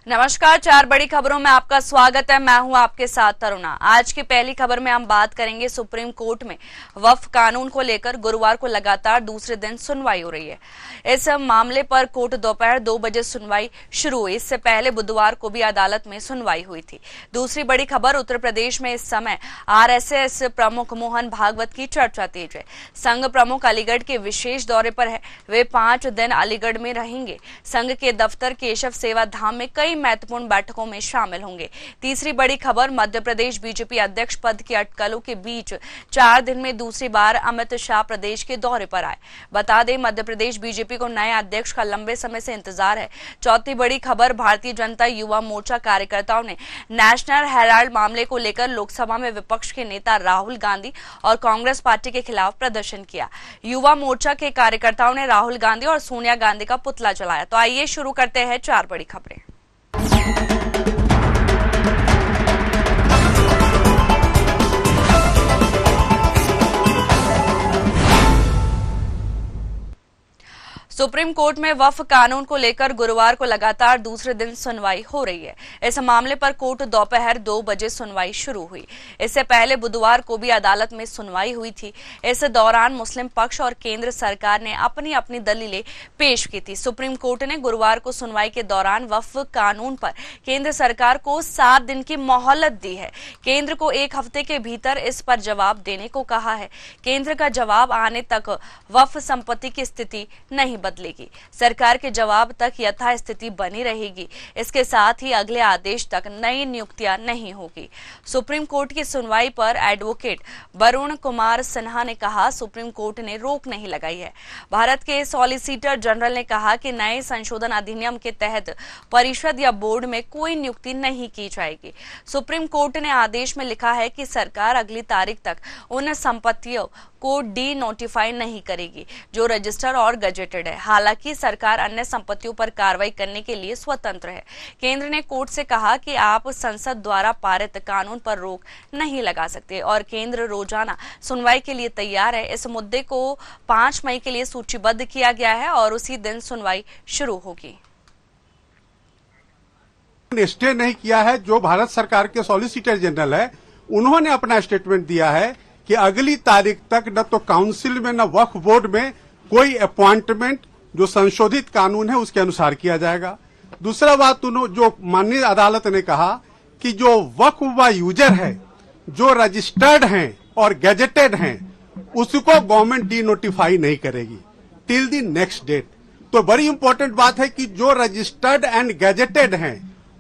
नमस्कार, चार बड़ी खबरों में आपका स्वागत है। मैं हूं आपके साथ तरुणा। आज की पहली खबर में हम बात करेंगे सुप्रीम कोर्ट में वक्फ कानून को लेकर गुरुवार को लगातार दूसरे दिन सुनवाई हो रही है। इस मामले पर कोर्ट दोपहर 2 बजे सुनवाई शुरू हुई। इससे पहले बुधवार को भी अदालत में सुनवाई हुई थी। दूसरी बड़ी खबर, उत्तर प्रदेश में इस समय आरएसएस प्रमुख मोहन भागवत की चर्चा तेज है। संघ प्रमुख अलीगढ़ के विशेष दौरे पर है। वे 5 दिन अलीगढ़ में रहेंगे। संघ के दफ्तर केशव सेवा धाम में कई महत्वपूर्ण बैठकों में शामिल होंगे। तीसरी बड़ी खबर, मध्य प्रदेश बीजेपी अध्यक्ष पद की अटकलों के बीच 4 दिन में दूसरी बार अमित शाह प्रदेश के दौरे पर आए। बता दें, मध्य प्रदेश बीजेपी को नए अध्यक्ष का लंबे समय से इंतजार है। चौथी बड़ी खबर, भारतीय जनता युवा मोर्चा कार्यकर्ताओं ने नेशनल हेराल्ड मामले को लेकर लोकसभा में विपक्ष के नेता राहुल गांधी और कांग्रेस पार्टी के खिलाफ प्रदर्शन किया। युवा मोर्चा के कार्यकर्ताओं ने राहुल गांधी और सोनिया गांधी का पुतला जलाया। तो आइए शुरू करते हैं चार बड़ी खबरें। सुप्रीम कोर्ट में वक्फ कानून को लेकर गुरुवार को लगातार दूसरे दिन सुनवाई हो रही है। इस मामले पर कोर्ट दोपहर 2 बजे सुनवाई शुरू हुई। इससे पहले बुधवार को भी अदालत में सुनवाई हुई थी। इस दौरान मुस्लिम पक्ष और केंद्र सरकार ने अपनी अपनी दलीलें पेश की थी। सुप्रीम कोर्ट ने गुरुवार को सुनवाई के दौरान वक्फ कानून पर केंद्र सरकार को 7 दिन की मोहलत दी है। केंद्र को 1 हफ्ते के भीतर इस पर जवाब देने को कहा है। केंद्र का जवाब आने तक वक्फ संपत्ति की स्थिति नहीं बदलेगी। सरकार के जवाब तक यथास्थिति बनी रहेगी। इसके साथ ही अगले आदेश तक नई नियुक्तियां नहीं होगी। सुप्रीम कोर्ट की सुनवाई पर एडवोकेट वरुण कुमार सिन्हा ने कहा, सुप्रीम कोर्ट ने रोक नहीं लगाई है। भारत के सॉलिसिटर जनरल ने कहा कि नए संशोधन अधिनियम के तहत परिषद या बोर्ड में कोई नियुक्ति नहीं की जाएगी। सुप्रीम कोर्ट ने आदेश में लिखा है कि सरकार अगली तारीख तक उन संपत्तियों को डी नोटिफाई नहीं करेगी जो रजिस्टर और गजेटेड है। हालांकि सरकार अन्य संपत्तियों पर कार्रवाई करने के लिए स्वतंत्र है। केंद्र ने कोर्ट से कहा कि आप संसद द्वारा पारित कानून पर रोक नहीं लगा सकते और केंद्र रोजाना सुनवाई के लिए तैयार है। इस मुद्दे को 5 मई के लिए सूचीबद्ध किया गया है और उसी दिन सुनवाई शुरू होगी। स्टे नहीं किया है। जो भारत सरकार के सॉलिसिटर जनरल है, उन्होंने अपना स्टेटमेंट दिया है कि अगली तारीख तक न तो काउंसिल में न वक्फ बोर्ड में कोई अपॉइंटमेंट जो संशोधित कानून है उसके अनुसार किया जाएगा। दूसरा बात, जो माननीय अदालत ने कहा कि जो वक्फ व यूजर है, जो रजिस्टर्ड हैं और गैजेटेड हैं, उसको गवर्नमेंट डी नोटिफाई नहीं करेगी टिल द नेक्स्ट डेट। तो बड़ी इंपॉर्टेंट बात है कि जो रजिस्टर्ड एंड गैजेटेड हैं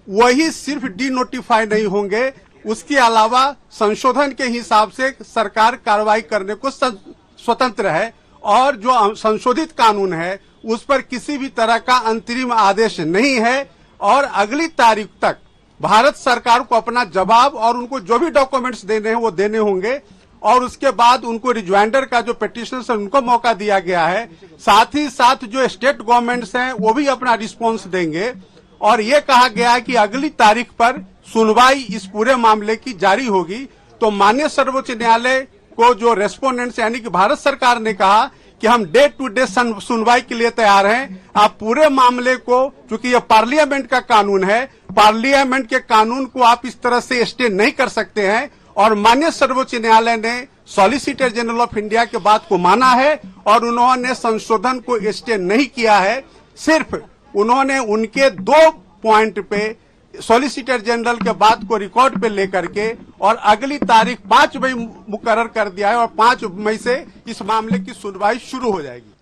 वही सिर्फ डी नोटिफाई नहीं होंगे, उसके अलावा संशोधन के हिसाब से सरकार कार्रवाई करने को स्वतंत्र है और जो संशोधित कानून है उस पर किसी भी तरह का अंतरिम आदेश नहीं है और अगली तारीख तक भारत सरकार को अपना जवाब और उनको जो भी डॉक्यूमेंट्स देने हैं वो देने होंगे और उसके बाद उनको रिज्वाइंडर का जो पिटीशन है उनको मौका दिया गया है। साथ ही साथ जो स्टेट गवर्नमेंट्स हैं वो भी अपना रिस्पॉन्स देंगे और ये कहा गया है कि अगली तारीख पर सुनवाई इस पूरे मामले की जारी होगी। तो माननीय सर्वोच्च न्यायालय को जो रेस्पोंडेंट्स यानी कि भारत सरकार ने कहा कि हम डे टू डे सुनवाई के लिए तैयार हैं। आप पूरे मामले को, चूंकि ये पार्लियामेंट का कानून है, पार्लियामेंट के कानून को आप इस तरह से स्टे नहीं कर सकते हैं और माननीय सर्वोच्च न्यायालय ने सॉलिसिटर जनरल ऑफ इंडिया के बात को माना है और उन्होंने संशोधन को स्टे नहीं किया है। सिर्फ उन्होंने उनके 2 पॉइंट पे सॉलिसिटर जनरल के बात को रिकॉर्ड पे लेकर के और अगली तारीख 5 मई मुकर्रर कर दिया है और 5 मई से इस मामले की सुनवाई शुरू हो जाएगी।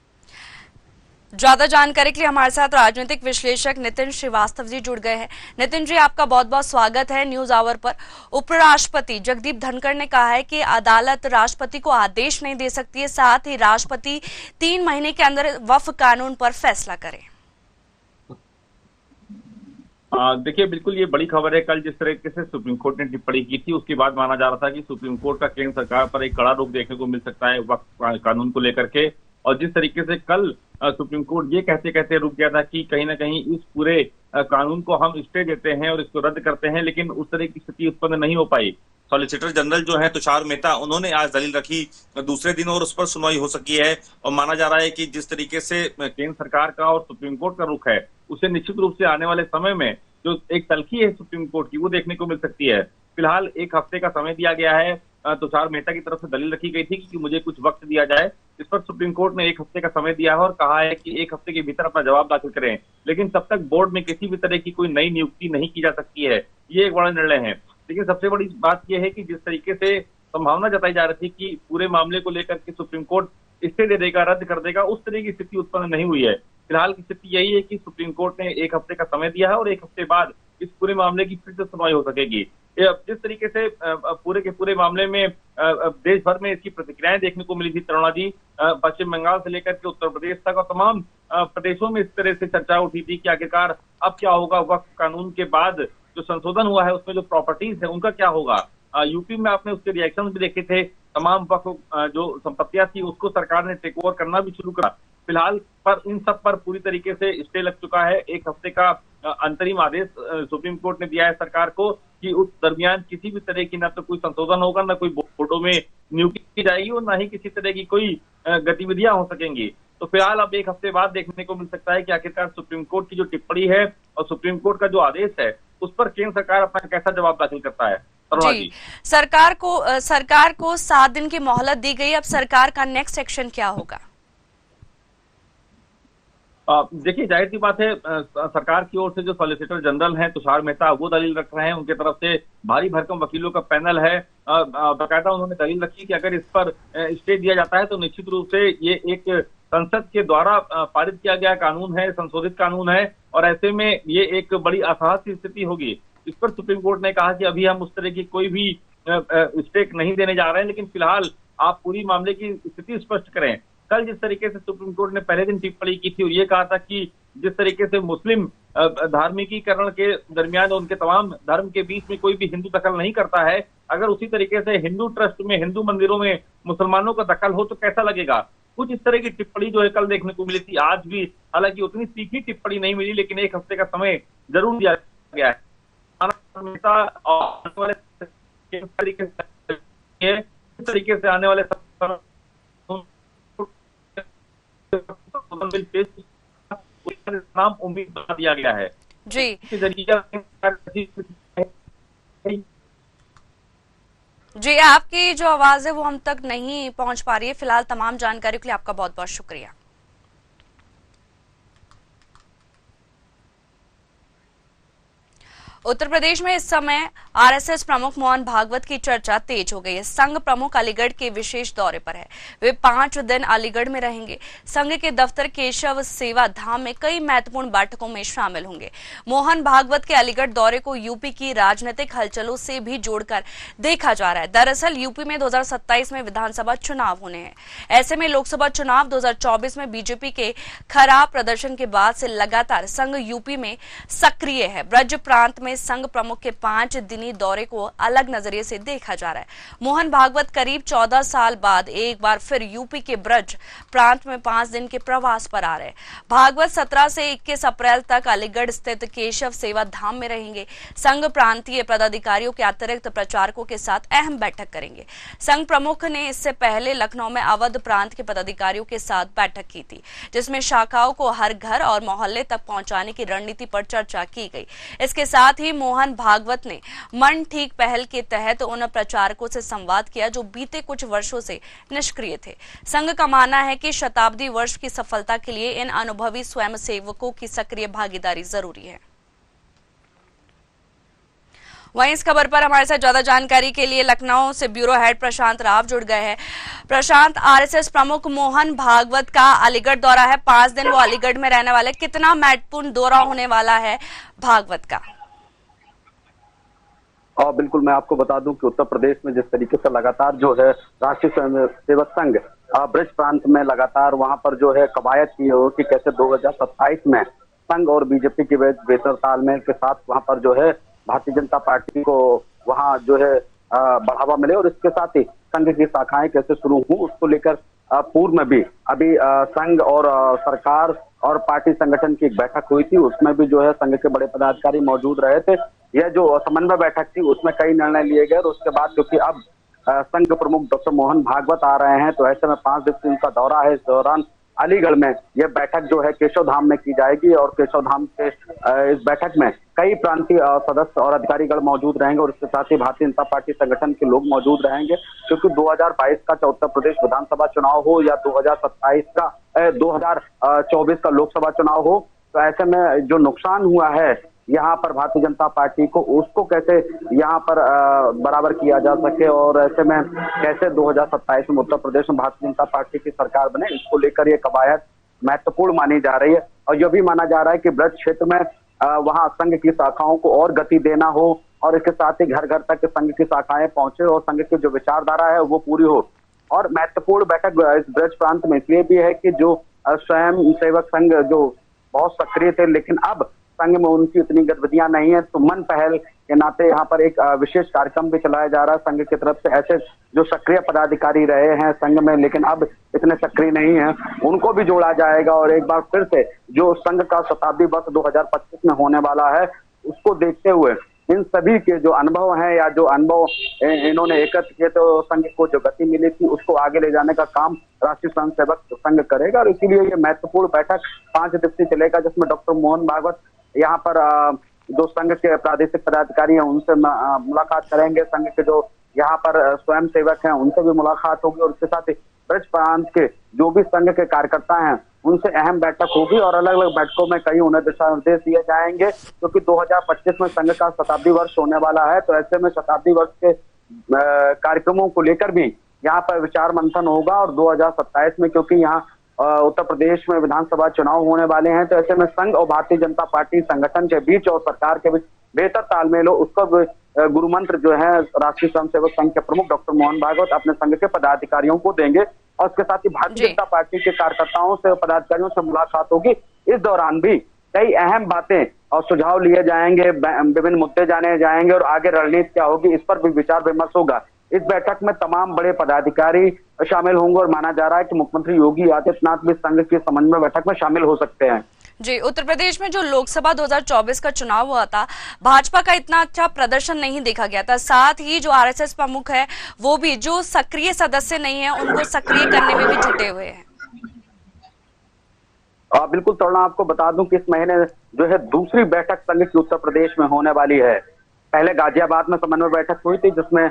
ज्यादा जानकारी के लिए हमारे साथ राजनीतिक विश्लेषक नितिन श्रीवास्तव जी जुड़ गए हैं। नितिन जी, आपका बहुत बहुत स्वागत है न्यूज आवर पर। उपराष्ट्रपति जगदीप धनखड़ ने कहा है कि अदालत राष्ट्रपति को आदेश नहीं दे सकती है, साथ ही राष्ट्रपति 3 महीने के अंदर वक्फ कानून पर फैसला करें। देखिए, बिल्कुल ये बड़ी खबर है। कल जिस तरीके से सुप्रीम कोर्ट ने टिप्पणी की थी उसके बाद माना जा रहा था कि सुप्रीम कोर्ट का केंद्र सरकार पर एक कड़ा रुख देखने को मिल सकता है वक्फ कानून को लेकर के। और जिस तरीके से कल सुप्रीम कोर्ट ये कहते कहते रुक गया था कि कहीं ना कहीं इस पूरे कानून को हम स्टे देते हैं और इसको रद्द करते हैं, लेकिन उस तरह की स्थिति उत्पन्न नहीं हो पाई। सॉलिसिटर जनरल जो है तुषार मेहता, उन्होंने आज दलील रखी दूसरे दिन और उस पर सुनवाई हो सकी है। और माना जा रहा है कि जिस तरीके से केंद्र सरकार का और सुप्रीम कोर्ट का रुख है, उसे निश्चित रूप से आने वाले समय में जो एक तलखी है सुप्रीम कोर्ट की वो देखने को मिल सकती है। फिलहाल 1 हफ्ते का समय दिया गया है। तुषार मेहता की तरफ से दलील रखी गई थी कि मुझे कुछ वक्त दिया जाए। इस पर सुप्रीम कोर्ट ने 1 हफ्ते का समय दिया है और कहा है कि 1 हफ्ते के भीतर अपना जवाब दाखिल करें, लेकिन तब तक बोर्ड में किसी भी तरह की कोई नई नियुक्ति नहीं की जा सकती है। ये एक बड़ा निर्णय है। लेकिन सबसे बड़ी बात यह है कि जिस तरीके से संभावना जताई जा रही थी कि पूरे मामले को लेकर के सुप्रीम कोर्ट स्टे दे देगा, रद्द कर देगा, उस तरह की स्थिति उत्पन्न नहीं हुई है। फिलहाल की स्थिति यही है कि सुप्रीम कोर्ट ने 1 हफ्ते का समय दिया है और 1 हफ्ते बाद इस पूरे मामले की फिर से सुनवाई हो सकेगी। जिस तरीके से पूरे के पूरे मामले में देश भर में इसकी प्रतिक्रियाएं देखने को मिली थी तरुणा जी, पश्चिम बंगाल से लेकर के उत्तर प्रदेश तक और तमाम प्रदेशों में इस तरह से चर्चा उठी थी कि आखिरकार अब क्या होगा, वक्फ कानून के बाद जो संशोधन हुआ है उसमें जो प्रॉपर्टीज है उनका क्या होगा। यूपी में आपने उसके रिएक्शन भी देखे थे। तमाम वक्फ जो संपत्तियां थी उसको सरकार ने टेक ओवर करना भी शुरू करा। फिलहाल पर इन सब पर पूरी तरीके से स्टे लग चुका है। 1 हफ्ते का अंतरिम आदेश सुप्रीम कोर्ट ने दिया है सरकार को कि उस दरमियान किसी भी तरह की न तो कोई संशोधन होगा, न कोई बोर्डों में नियुक्ति की जाएगी और न ही किसी तरह की कोई गतिविधियां हो सकेंगी। तो फिलहाल अब 1 हफ्ते बाद देखने को मिल सकता है कि आखिरकार सुप्रीम कोर्ट की जो टिप्पणी है और सुप्रीम कोर्ट का जो आदेश है उस पर केंद्र सरकार अपना कैसा जवाब दाखिल करता है। जी, सरकार को 7 दिन की मोहलत दी गई। अब सरकार का नेक्स्ट एक्शन क्या होगा? देखिए, जाहिर सी बात है, सरकार की ओर से जो सॉलिसिटर जनरल हैं तुषार मेहता वो दलील रख रहे हैं। उनके तरफ से भारी भरकम वकीलों का पैनल है। बाकायदा उन्होंने दलील रखी कि अगर इस पर स्टे दिया जाता है तो निश्चित रूप से ये एक संसद के द्वारा पारित किया गया कानून है, संशोधित कानून है और ऐसे में ये एक बड़ी असहज स्थिति होगी। इस पर सुप्रीम कोर्ट ने कहा कि अभी हम उस तरह की कोई भी स्टे नहीं देने जा रहे हैं, लेकिन फिलहाल आप पूरी मामले की स्थिति स्पष्ट करें। कल जिस तरीके से सुप्रीम कोर्ट ने पहले दिन टिप्पणी की थी और ये कहा था कि जिस तरीके से मुस्लिम धार्मिकीकरण के दरमियान उनके तमाम धर्म के बीच में कोई भी हिंदू दखल नहीं करता है, अगर उसी तरीके से हिंदू ट्रस्ट में, हिंदू मंदिरों में मुसलमानों का दखल हो तो कैसा लगेगा। कुछ इस तरह की टिप्पणी जो है कल देखने को मिली थी। आज भी हालांकि उतनी तीखी टिप्पणी नहीं मिली, लेकिन 1 हफ्ते का समय जरूर दिया गया है। तरीके से आने वाले नाम उम्मीद बना दिया गया है जी। जी, आपकी जो आवाज है वो हम तक नहीं पहुंच पा रही है। फिलहाल तमाम जानकारी के लिए आपका बहुत बहुत शुक्रिया। उत्तर प्रदेश में इस समय आरएसएस प्रमुख मोहन भागवत की चर्चा तेज हो गई है। संघ प्रमुख अलीगढ़ के विशेष दौरे पर है। वे 5 दिन अलीगढ़ में रहेंगे। संघ के दफ्तर केशव सेवा धाम में कई महत्वपूर्ण बैठकों में शामिल होंगे। मोहन भागवत के अलीगढ़ दौरे को यूपी की राजनीतिक हलचलों से भी जोड़कर देखा जा रहा है। दरअसल यूपी में 2027 में विधानसभा चुनाव होने हैं। ऐसे में लोकसभा चुनाव 2024 में बीजेपी के खराब प्रदर्शन के बाद से लगातार संघ यूपी में सक्रिय है। ब्रज प्रांत में संघ प्रमुख के 5 दिनी दौरे को अलग नजरिए से देखा जा रहा है। मोहन भागवत करीब 14 साल बाद एक बार फिर यूपी के ब्रज प्रांत में 5 दिन के प्रवास पर आ रहे हैं। भागवत 17 से 21 अप्रैल तक अलीगढ़ स्थित केशव सेवा धाम में रहेंगे। संघ प्रांतीय पदाधिकारियों के अतिरिक्त प्रचारकों के साथ अहम बैठक करेंगे। संघ प्रमुख ने इससे पहले लखनऊ में अवध प्रांत के पदाधिकारियों के साथ बैठक की थी, जिसमें शाखाओं को हर घर और मोहल्ले तक पहुंचाने की रणनीति पर चर्चा की गई। इसके साथ ही मोहन भागवत ने मन ठीक पहल के तहत उन प्रचारकों से संवाद किया जो बीते कुछ वर्षों से निष्क्रिय थे। संघ का मानना है कि शताब्दी वर्ष की सफलता के लिए इन अनुभवी स्वयंसेवकों की सक्रिय भागीदारी जरूरी है। वहीं इस खबर पर हमारे साथ ज्यादा जानकारी के लिए लखनऊ से ब्यूरो हेड प्रशांत राव जुड़ गए हैं। प्रशांत, आरएसएस प्रमुख मोहन भागवत का अलीगढ़ दौरा है, 5 दिन वो अलीगढ़ में रहने वाले, कितना महत्वपूर्ण दौरा होने वाला है भागवत का? और बिल्कुल, मैं आपको बता दूं कि उत्तर प्रदेश में जिस तरीके से लगातार जो है राष्ट्रीय स्वयंसेवक संघ ब्रज प्रांत में लगातार वहां पर जो है कवायद की हो कि कैसे 2027 में संघ और बीजेपी के बीच बेहतर तालमेल के साथ वहां पर जो है भारतीय जनता पार्टी को वहां जो है बढ़ावा मिले और इसके साथ ही संघ की शाखाएं कैसे शुरू हों, उसको लेकर पूर्व में भी अभी संघ और सरकार और पार्टी संगठन की एक बैठक हुई थी। उसमें भी जो है संघ के बड़े पदाधिकारी मौजूद रहे थे। यह जो समन्वय बैठक थी उसमें कई निर्णय लिए गए और उसके बाद क्योंकि अब संघ प्रमुख डॉक्टर मोहन भागवत आ रहे हैं तो ऐसे में 5 दिवसीय उनका दौरा है। इस दौरान अलीगढ़ में यह बैठक जो है केशव धाम में की जाएगी और केशव धाम के इस बैठक में कई प्रांतीय सदस्य और अधिकारीगण मौजूद रहेंगे और इसके साथ ही भारतीय जनता पार्टी संगठन के लोग मौजूद रहेंगे, क्योंकि 2022 का उत्तर प्रदेश विधानसभा चुनाव हो या 2024 का लोकसभा चुनाव हो, तो ऐसे में जो नुकसान हुआ है यहाँ पर भारतीय जनता पार्टी को, उसको कैसे यहाँ पर बराबर किया जा सके और ऐसे में कैसे 2027 में उत्तर प्रदेश में भारतीय जनता पार्टी की सरकार बने, इसको लेकर ये कवायद महत्वपूर्ण मानी जा रही है। और यह भी माना जा रहा है कि ब्रज क्षेत्र में वहां संघ की शाखाओं को और गति देना हो और इसके साथ ही घर घर तक संघ की शाखाएं पहुंचे और संघ की जो विचारधारा है वो पूरी हो। और महत्वपूर्ण बैठक इस ब्रज प्रांत में इसलिए भी है कि जो स्वयं सेवक संघ जो बहुत सक्रिय थे, लेकिन अब संघ में उनकी इतनी गतिविधियां नहीं है, तो मन पहल के नाते यहाँ पर एक विशेष कार्यक्रम भी चलाया जा रहा है संघ की तरफ से। ऐसे जो सक्रिय पदाधिकारी रहे हैं संघ में लेकिन अब इतने सक्रिय नहीं है, उनको भी जोड़ा जाएगा और एक बार फिर से जो संघ का शताब्दी वर्ष 2025 में होने वाला है उसको देखते हुए इन सभी के जो अनुभव हैं या जो अनुभव इन्होंने एकत्र किए तो संघ को जो गति मिली थी उसको आगे ले जाने का काम राष्ट्रीय स्वयं सेवक संघ करेगा। और इसीलिए ये महत्वपूर्ण बैठक 5 दिवसीय चलेगा, जिसमें डॉक्टर मोहन भागवत यहाँ पर जो संघ के प्रादेशिक पदाधिकारी हैं उनसे मुलाकात करेंगे, संघ के जो यहाँ पर स्वयं सेवक हैं उनसे भी मुलाकात होगी और इसके साथ ही ब्रज प्रांत के जो भी संघ के कार्यकर्ता हैं उनसे अहम बैठक होगी और अलग अलग बैठकों में कई उन्हें दिशा निर्देश दिए जाएंगे, क्योंकि 2025 में संघ का शताब्दी वर्ष होने वाला है। तो ऐसे में शताब्दी वर्ष के कार्यक्रमों को लेकर भी यहाँ पर विचार मंथन होगा और 2027 में क्योंकि यहाँ उत्तर प्रदेश में विधानसभा चुनाव होने वाले हैं, तो ऐसे में संघ और भारतीय जनता पार्टी संगठन के बीच और सरकार के बीच बेहतर तालमेल हो, उसका गुरु मंत्र जो है राष्ट्रीय स्वयंसेवक संघ के प्रमुख डॉक्टर मोहन भागवत अपने संघ के पदाधिकारियों को देंगे और इसके साथ ही भारतीय जनता पार्टी के कार्यकर्ताओं से पदाधिकारियों से मुलाकात होगी। इस दौरान भी कई अहम बातें और सुझाव लिए जाएंगे, विभिन्न मुद्दे जाने जाएंगे और आगे रणनीति क्या होगी इस पर भी विचार विमर्श होगा। इस बैठक में तमाम बड़े पदाधिकारी शामिल होंगे और माना जा रहा है कि मुख्यमंत्री योगी आदित्यनाथ भी संघ की समन्वय बैठक में शामिल हो सकते हैं। जी, उत्तर प्रदेश में जो लोकसभा 2024 का चुनाव हुआ था, भाजपा का इतना अच्छा प्रदर्शन नहीं देखा गया था। साथ ही जो आरएसएस प्रमुख है वो भी जो सक्रिय सदस्य नहीं है उनको सक्रिय करने में भी जुटे हुए हैं। बिल्कुल तरुण, आपको बता दूं कि इस महीने जो है दूसरी बैठक संघ की उत्तर प्रदेश में होने वाली है। पहले गाजियाबाद में समन्वय बैठक हुई थी जिसमें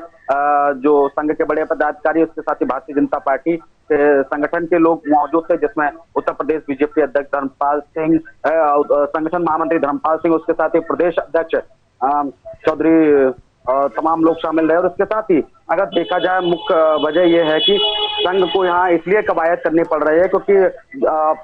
जो संघ के बड़े पदाधिकारी उसके साथ ही भारतीय जनता पार्टी के संगठन के लोग मौजूद थे, जिसमें उत्तर प्रदेश बीजेपी अध्यक्ष धर्मपाल सिंह, संगठन महामंत्री धर्मपाल सिंह, उसके साथ ही प्रदेश अध्यक्ष चौधरी तमाम लोग शामिल रहे। और इसके साथ ही अगर देखा जाए मुख्य वजह यह है कि संघ को यहाँ इसलिए कवायद करनी पड़ रही है क्योंकि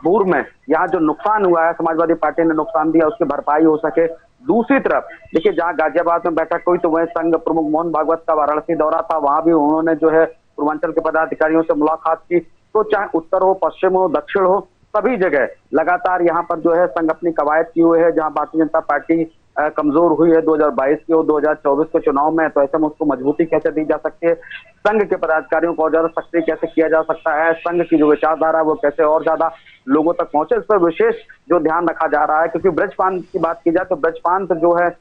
पूर्व में यहाँ जो नुकसान हुआ है, समाजवादी पार्टी ने नुकसान दिया, उसकी भरपाई हो सके। दूसरी तरफ देखिए जहाँ गाजियाबाद में बैठक हुई तो वह संघ प्रमुख मोहन भागवत का वाराणसी दौरा था, वहां भी उन्होंने जो है पूर्वांचल के पदाधिकारियों से मुलाकात की। तो चाहे उत्तर हो, पश्चिम हो, दक्षिण हो, सभी जगह लगातार यहाँ पर जो है संघ अपनी कवायद की हुई है। जहाँ भारतीय जनता पार्टी कमजोर हुई है 2022 के और 2024 के चुनाव में, तो ऐसे में उसको मजबूती कैसे दी जा सकती है, संघ के पदाधिकारियों को और ज्यादा सक्रिय कैसे किया जा सकता है, संघ की जो विचारधारा वो कैसे और ज्यादा लोगों तक पहुंचे, इस पर विशेष जो ध्यान रखा जा रहा है। क्योंकि ब्रज प्रांत की बात की जाए तो ब्रज प्रांत जो है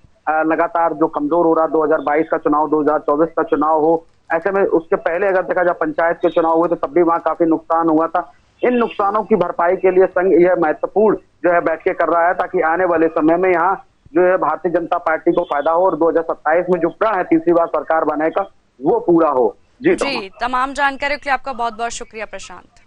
लगातार जो कमजोर हो रहा है, 2022 का चुनाव 2024 का चुनाव हो, ऐसे में उसके पहले अगर देखा जाए पंचायत के चुनाव हुए तो तब भी वहां काफी नुकसान हुआ था। इन नुकसानों की भरपाई के लिए संघ यह महत्वपूर्ण जो है बैठकें कर रहा है ताकि आने वाले समय में यहाँ जो है भारतीय जनता पार्टी को फायदा हो और 2027 में जो प्रण है तीसरी बार सरकार बनाने का वो पूरा हो। जी, तमाम जानकारी के लिए आपका बहुत बहुत शुक्रिया प्रशांत।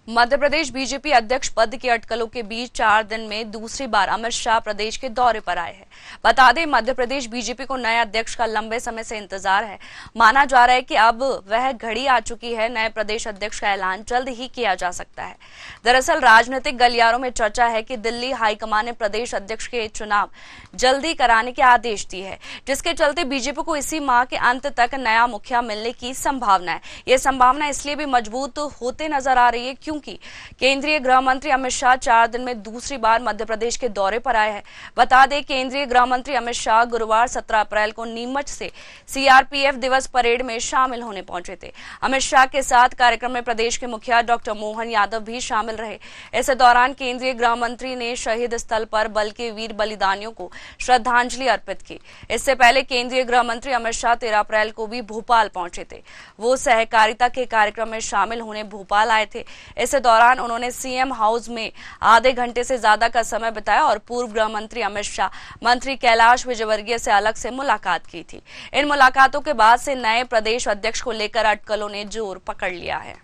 मध्य प्रदेश बीजेपी अध्यक्ष पद की अटकलों के बीच 4 दिन में दूसरी बार अमित शाह प्रदेश के दौरे पर आए हैं। बता दें मध्य प्रदेश बीजेपी को नए अध्यक्ष का लंबे समय से इंतजार है। माना जा रहा है कि अब वह घड़ी आ चुकी है, नए प्रदेश अध्यक्ष का ऐलान जल्द ही किया जा सकता है। दरअसल राजनीतिक गलियारों में चर्चा है कि दिल्ली हाईकमान ने प्रदेश अध्यक्ष के चुनाव जल्दी कराने के आदेश दिए है, जिसके चलते बीजेपी को इसी माह के अंत तक नया मुखिया मिलने की संभावना है। यह संभावना इसलिए भी मजबूत होते नजर आ रही है क्योंकि क्योंकि केंद्रीय गृह मंत्री अमित शाह 4 दिन में दूसरी बार मध्य प्रदेश के दौरे पर आए हैं। बता दें, केंद्रीय गृह मंत्री अमित शाह गुरुवार 17 अप्रैल को नीमच से सीआरपीएफ दिवस परेड में शामिल होने पहुंचे थे। अमित शाह के साथ कार्यक्रम में प्रदेश के मुखिया डॉक्टर मोहन यादव भी शामिल रहे। इस दौरान केंद्रीय गृह मंत्री ने शहीद स्थल पर बल के वीर बलिदानियों को श्रद्धांजलि अर्पित की। इससे पहले केंद्रीय गृह मंत्री अमित शाह 13 अप्रैल को भी भोपाल पहुंचे थे। वो सहकारिता के कार्यक्रम में शामिल होने भोपाल आए थे। इस दौरान उन्होंने सीएम हाउस में आधे घंटे से ज्यादा का समय बिताया और पूर्व गृह मंत्री अमित शाह, मंत्री कैलाश विजयवर्गीय से अलग से मुलाकात की थी। इन मुलाकातों के बाद से नए प्रदेश अध्यक्ष को लेकर अटकलों ने जोर पकड़ लिया है।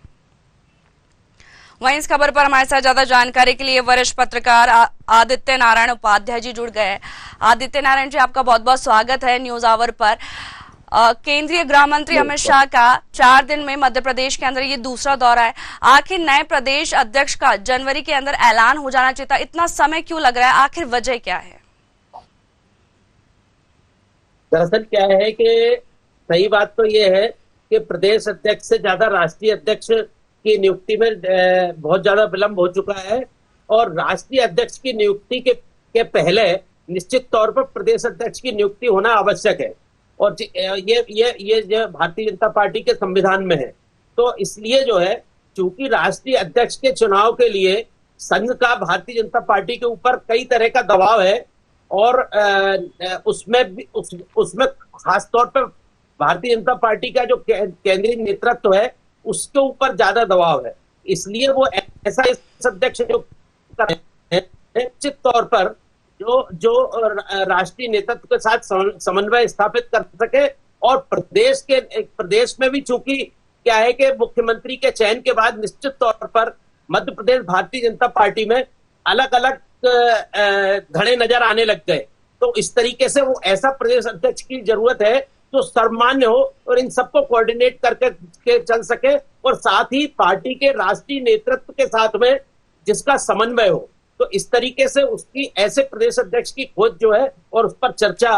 वहीं इस खबर पर हमारे साथ ज्यादा जानकारी के लिए वरिष्ठ पत्रकार आदित्य नारायण उपाध्याय जी जुड़ गए हैं। आदित्य नारायण जी, आपका बहुत बहुत स्वागत है न्यूज आवर पर। केंद्रीय गृह मंत्री अमित शाह का 4 दिन में मध्य प्रदेश के अंदर ये दूसरा दौरा है। आखिर नए प्रदेश अध्यक्ष का जनवरी के अंदर ऐलान हो जाना चाहिए था, इतना समय क्यों लग रहा है, आखिर वजह क्या है? दरअसल क्या है कि सही बात तो ये है कि प्रदेश अध्यक्ष से ज्यादा राष्ट्रीय अध्यक्ष की नियुक्ति में बहुत ज्यादा विलंब हो चुका है और राष्ट्रीय अध्यक्ष की नियुक्ति के पहले निश्चित तौर पर प्रदेश अध्यक्ष की नियुक्ति होना आवश्यक है और ये भारतीय जनता पार्टी के संविधान में है। तो इसलिए जो है, चूंकि राष्ट्रीय अध्यक्ष के चुनाव के लिए संघ का भारतीय जनता पार्टी के ऊपर कई तरह का दबाव है और उसमें खासतौर पर भारतीय जनता पार्टी का जो केंद्रीय नेतृत्व है उसके ऊपर ज्यादा दबाव है। इसलिए वो ऐसा अध्यक्ष जो निश्चित तौर पर जो राष्ट्रीय नेतृत्व के साथ समन्वय स्थापित कर सके और प्रदेश में भी चूंकि क्या है कि मुख्यमंत्री के चयन के बाद निश्चित तौर पर मध्य प्रदेश भारतीय जनता पार्टी में अलग अलग धड़े नजर आने लग गए। तो इस तरीके से वो ऐसा प्रदेश अध्यक्ष की जरूरत है जो सर्वमान्य हो और इन सबको कोऑर्डिनेट करके चल सके और साथ ही पार्टी के राष्ट्रीय नेतृत्व के साथ में जिसका समन्वय हो। तो इस तरीके से उसकी ऐसे प्रदेश अध्यक्ष की खोज जो है और उस पर चर्चा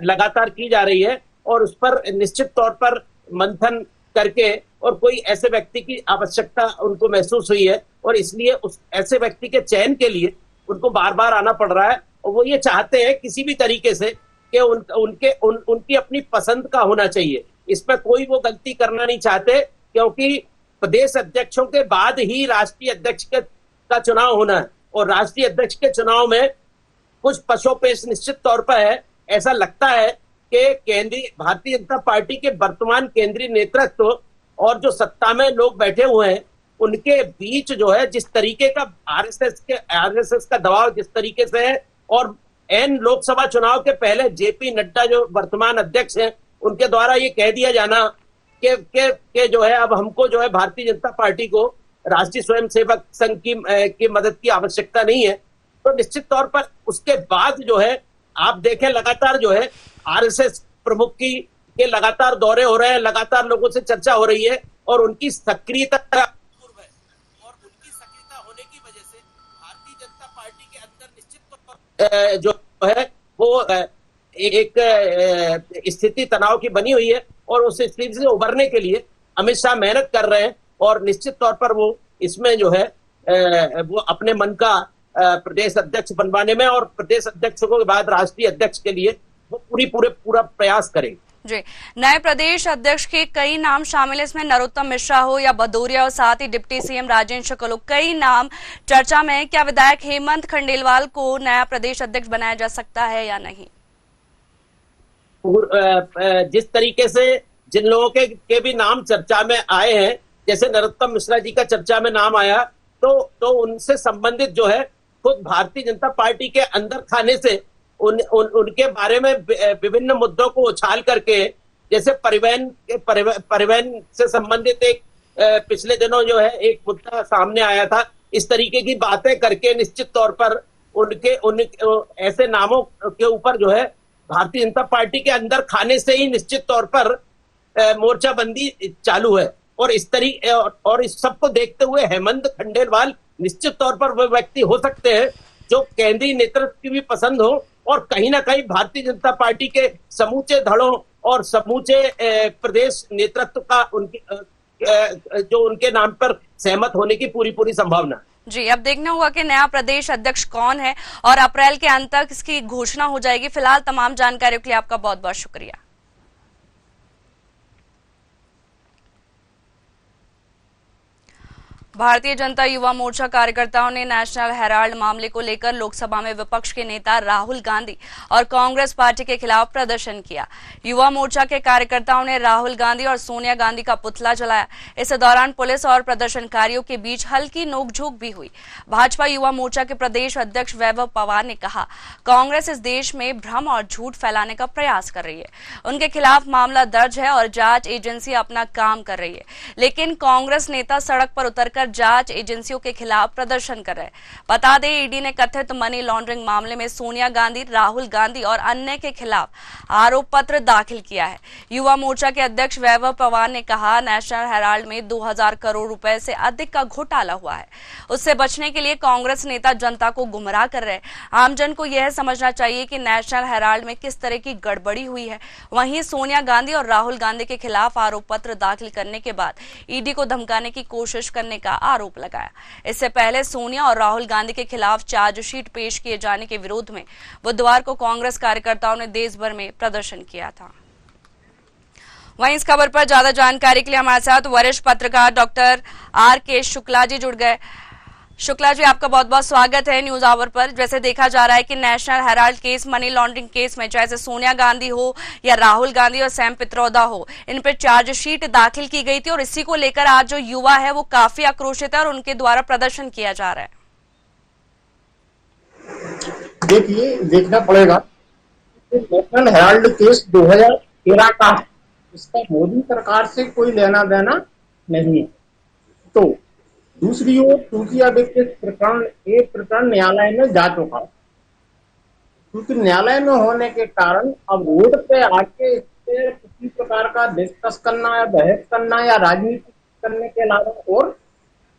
लगातार की जा रही है और उस पर निश्चित तौर पर मंथन करके और कोई ऐसे व्यक्ति की आवश्यकता उनको महसूस हुई है और इसलिए उस ऐसे व्यक्ति के चयन के लिए उनको बार बार आना पड़ रहा है और वो ये चाहते हैं किसी भी तरीके से कि उनकी अपनी पसंद का होना चाहिए। इसमें कोई वो गलती करना नहीं चाहते क्योंकि प्रदेश अध्यक्षों के बाद ही राष्ट्रीय अध्यक्ष का चुनाव होना है और राष्ट्रीय अध्यक्ष के चुनाव में कुछ पशोपेश निश्चित तौर पर है। ऐसा लगता है कि केंद्रीय भारतीय जनता पार्टी के वर्तमान केंद्रीय नेतृत्व और जो सत्ता में लोग बैठे हुए हैं उनके बीच जो है जिस तरीके का आरएसएस का दबाव जिस तरीके से है और एन लोकसभा चुनाव के पहले जेपी नड्डा जो वर्तमान अध्यक्ष हैं उनके द्वारा ये कह दिया जाना कि जो है अब हमको जो है भारतीय जनता पार्टी को राष्ट्रीय स्वयंसेवक संघ की मदद की आवश्यकता नहीं है। तो निश्चित तौर पर उसके बाद जो है आप देखें लगातार जो है आरएसएस प्रमुख के लगातार दौरे हो रहे हैं, लगातार लोगों से चर्चा हो रही है और उनकी सक्रियता और उनकी सक्रियता होने की वजह से भारतीय जनता पार्टी के अंदर निश्चित तौर पर जो है वो एक स्थिति तनाव की बनी हुई है और उस स्थिति से उभरने के लिए अमित शाह मेहनत कर रहे हैं और निश्चित तौर पर वो इसमें जो है वो अपने मन का प्रदेश अध्यक्ष बनवाने में और प्रदेश अध्यक्षों के बाद राष्ट्रीय अध्यक्ष के लिए वो पूरा प्रयास करें। जी, नए प्रदेश अध्यक्ष के कई नाम शामिल है, इसमें नरोत्तम मिश्रा हो या भदौरिया और साथ ही डिप्टी सीएम राजेंद्र शुक्ल हो, कई नाम चर्चा में है। क्या विधायक हेमंत खंडेलवाल को नया प्रदेश अध्यक्ष बनाया जा सकता है या नहीं? जिस तरीके से जिन लोगों के भी नाम चर्चा में आए हैं, जैसे नरोत्तम मिश्रा जी का चर्चा में नाम आया तो उनसे संबंधित जो है खुद भारतीय जनता पार्टी के अंदर खाने से उनके बारे में विभिन्न मुद्दों को उछाल करके, जैसे परिवहन से संबंधित एक पिछले दिनों जो है एक मुद्दा सामने आया था, इस तरीके की बातें करके निश्चित तौर पर उनके ऐसे नामों के ऊपर जो है भारतीय जनता पार्टी के अंदर खाने से ही निश्चित तौर पर मोर्चाबंदी चालू है और इस सबको देखते हुए हेमंत खंडेलवाल निश्चित तौर पर वो व्यक्ति हो सकते हैं जो केंद्रीय नेतृत्व की भी पसंद हो और कहीं ना कहीं भारतीय जनता पार्टी के समूचे धड़ों और समूचे प्रदेश नेतृत्व का जो उनके नाम पर सहमत होने की पूरी संभावना। जी, अब देखना होगा कि नया प्रदेश अध्यक्ष कौन है और अप्रैल के अंत तक इसकी घोषणा हो जाएगी। फिलहाल तमाम जानकारियों के लिए आपका बहुत बहुत शुक्रिया। भारतीय जनता युवा मोर्चा कार्यकर्ताओं ने नेशनल हेराल्ड मामले को लेकर लोकसभा में विपक्ष के नेता राहुल गांधी और कांग्रेस पार्टी के खिलाफ प्रदर्शन किया। युवा मोर्चा के कार्यकर्ताओं ने राहुल गांधी और सोनिया गांधी का पुतला जलाया। इस दौरान पुलिस और प्रदर्शनकारियों के बीच हल्की नोकझोंक भी हुई। भाजपा युवा मोर्चा के प्रदेश अध्यक्ष वैभव पवार ने कहा, कांग्रेस इस देश में भ्रम और झूठ फैलाने का प्रयास कर रही है। उनके खिलाफ मामला दर्ज है और जांच एजेंसी अपना काम कर रही है, लेकिन कांग्रेस नेता सड़क पर उतरकर जांच एजेंसियों के खिलाफ प्रदर्शन कर रहे हैं। बता दें, ईडी ने कथित मनी लॉन्ड्रिंग मामले में सोनिया गांधी, राहुल गांधी और अन्य के खिलाफ आरोप पत्र दाखिल किया है। युवा मोर्चा के अध्यक्ष वैभव पवार ने कहा, नेशनल हेराल्ड में 2000 करोड़ रुपए से अधिक का घोटाला हुआ है। उससे बचने के लिए कांग्रेस नेता जनता को गुमराह कर रहे हैं। आमजन को यह समझना चाहिए कि नेशनल हेराल्ड में किस तरह की गड़बड़ी हुई है। वहीं सोनिया गांधी और राहुल गांधी के खिलाफ आरोप पत्र दाखिल करने के बाद ईडी को धमकाने की कोशिश करने का आरोप लगाया। इससे पहले सोनिया और राहुल गांधी के खिलाफ चार्जशीट पेश किए जाने के विरोध में बुधवार को कांग्रेस कार्यकर्ताओं ने देश भर में प्रदर्शन किया था। वहीं इस खबर पर ज्यादा जानकारी के लिए हमारे साथ वरिष्ठ पत्रकार डॉक्टर RK शुक्ला जी जुड़ गए। शुक्ला जी, आपका बहुत बहुत स्वागत है न्यूज आवर पर। जैसे देखा जा रहा है कि national Herald case, money laundering case में चाहे सोनिया गांधी हो या राहुल गांधी और सैम पित्रोदा हो, इन पर चार्जशीट दाखिल की गई थी और इसी को लेकर आज जो युवा है वो काफी आक्रोशित है और उनके द्वारा प्रदर्शन किया जा रहा है। देखिए, देखना पड़ेगा नेशनल हेराल्ड केस 2013 का है, इसका मोदी सरकार से कोई लेना देना नहीं। तो दूसरी ओर चूंकि अब एक प्रकरण न्यायालय में जा चुका है, क्योंकि न्यायालय में होने के कारण अब रोड पे आके इससे किसी प्रकार का डिस्कस करना या बहस करना या राजनीति करने के अलावा और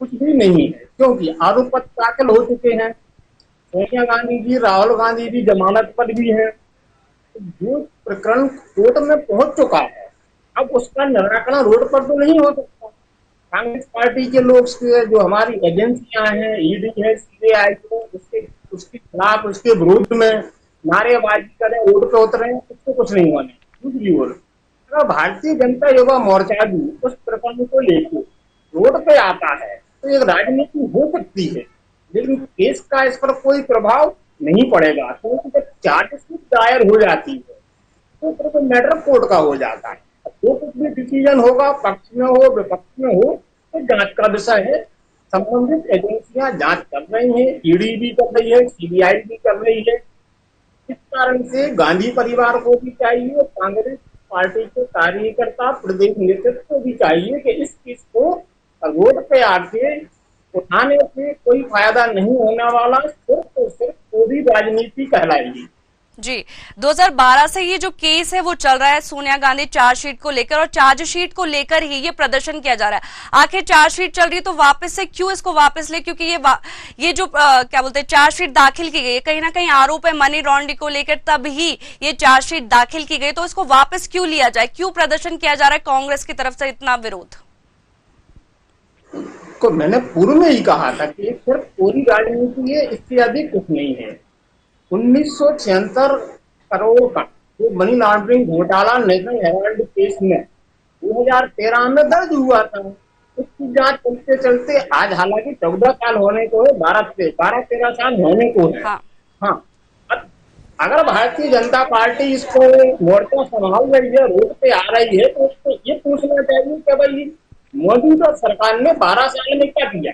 कुछ भी नहीं है, क्योंकि आरोप पत्र दाखिल हो चुके हैं। सोनिया गांधी जी, राहुल गांधी जी जमानत पर भी हैं। जो प्रकरण कोर्ट में पहुंच चुका है, अब उसका निराकरण रोड पर तो नहीं हो सकता। कांग्रेस पार्टी के लोग, जो हमारी एजेंसियां हैं, ईडी है, CBI है, उसके खिलाफ, उसके विरोध में नारेबाजी करें, रोड पे उतरे, उसको कुछ नहीं होने। दूसरी ओर अगर भारतीय जनता युवा मोर्चा भी उस प्रकरण को लेकर रोड पे आता है तो एक राजनीति हो सकती है, लेकिन केस का इस पर कोई प्रभाव नहीं पड़ेगा, क्योंकि जब चार्जशीट दायर हो जाती है तो फिर तो मैटर कोर्ट का हो जाता है। जो कुछ भी डिसीजन होगा, पक्ष में हो विपक्ष में हो, तो जांच का विषय है। संबंधित एजेंसियां जांच कर रही हैं, ईडी भी कर रही है, CBI भी कर रही है। इस कारण से गांधी परिवार को भी चाहिए, कांग्रेस पार्टी के कार्यकर्ता, प्रदेश नेतृत्व को भी चाहिए कि इस केस को रोड पे आके उठाने से कोई फायदा नहीं होने वाला, सिर्फ और सिर्फ पूरी राजनीति कहलाएगी। जी, 2012 से ये जो केस है वो चल रहा है सोनिया गांधी चार्जशीट को लेकर, और चार्जशीट को लेकर ही ये प्रदर्शन किया जा रहा है। आखिर चार्जशीट चल रही है तो वापस से क्यों इसको वापस ले, क्योंकि ये जो क्या बोलते हैं चार्जशीट दाखिल की गई है, कहीं ना कहीं आरोप है मनी लॉन्ड्रिंग को लेकर, तब ही ये चार्जशीट दाखिल की गई, तो इसको वापस क्यों लिया जाए, क्यों प्रदर्शन किया जा रहा है कांग्रेस की तरफ से इतना विरोध? को मैंने पूर्व में ही कहा था कि सिर्फ पूरी राजनीति है, इससे अधिक कुछ नहीं है। 1976 करोड़ का जो मनी लॉन्ड्रिंग घोटाला नेशनल हेराल्ड केस में 2013 में दर्ज हुआ था, उसकी जांच चलते चलते आज हालांकि 14 साल होने को है, 12-13 साल होने को है। हाँ, अगर भारतीय जनता पार्टी इसको मोर्चा संभाल रही है, रोड पे आ रही है, तो उसको ये पूछना चाहिए कि भाई मौजूदा सरकार ने 12 साल में क्या किया।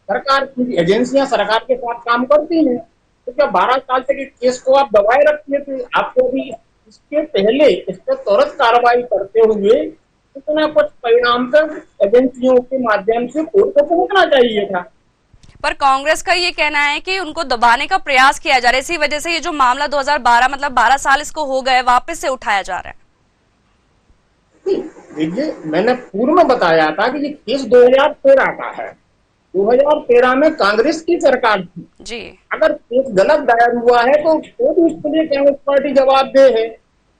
सरकार की एजेंसियां सरकार के साथ काम करती हैं, तो क्या 12 साल तक केस को आप दबाए रखिए? तो आपको भी इसके पहले इस पर त्वरित कार्रवाई करते हुए इतना कुछ परिणाम तक एजेंसियों के माध्यम से कोर्ट को पहुंचना चाहिए था। पर कांग्रेस का ये कहना है कि उनको दबाने का प्रयास किया जा रहा है, इसी वजह से ये जो मामला 2012 मतलब 12 साल इसको हो गए, वापस से उठाया जा रहा है। देखिए, मैंने पूर्व में बताया था कि ये केस 2013 का है। 2013 में कांग्रेस की सरकार थी जी। अगर केस गलत दायर हुआ है तो भी उसके लिए कांग्रेस पार्टी जवाबदेह है।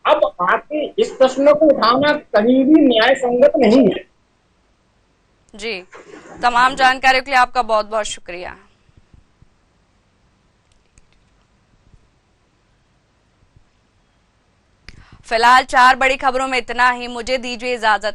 अब आके इस प्रश्न को उठाना कहीं भी न्याय संगत नहीं है। जी, तमाम जानकारियों के लिए आपका बहुत बहुत शुक्रिया। फिलहाल 4 बड़ी खबरों में इतना ही, मुझे दीजिए इजाजत।